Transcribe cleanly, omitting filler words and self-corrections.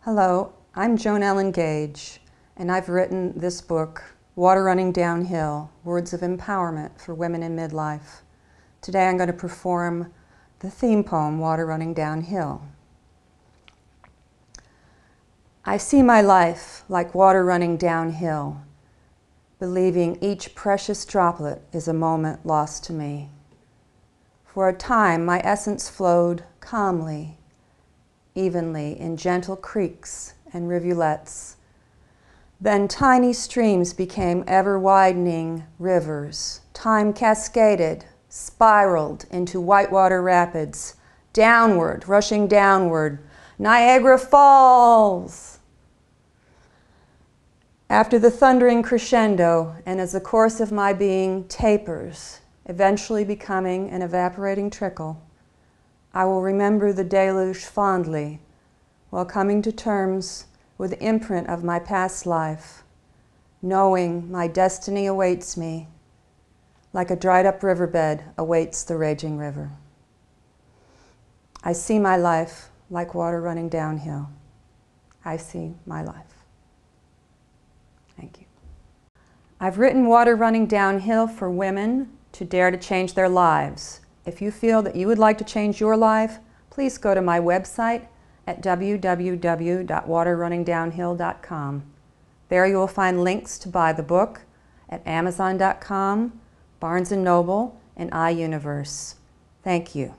Hello, I'm Joan Ellen Gage, and I've written this book, Water Running Downhill, Words of Empowerment for Women in Midlife. Today I'm going to perform the theme poem, Water Running Downhill. I see my life like water running downhill, believing each precious droplet is a moment lost to me. For a time my essence flowed calmly, evenly in gentle creeks and rivulets. Then tiny streams became ever-widening rivers. Time cascaded, spiraled into whitewater rapids, downward, rushing downward, Niagara Falls! After the thundering crescendo, and as the course of my being tapers, eventually becoming an evaporating trickle, I will remember the deluge fondly while coming to terms with the imprint of my past life, knowing my destiny awaits me like a dried-up riverbed awaits the raging river. I see my life like water running downhill. I see my life. Thank you. I've written Water Running Downhill for women to dare to change their lives. If you feel that you would like to change your life, please go to my website at www.waterrunningdownhill.com. There you will find links to buy the book at Amazon.com, Barnes & Noble, and iUniverse. Thank you.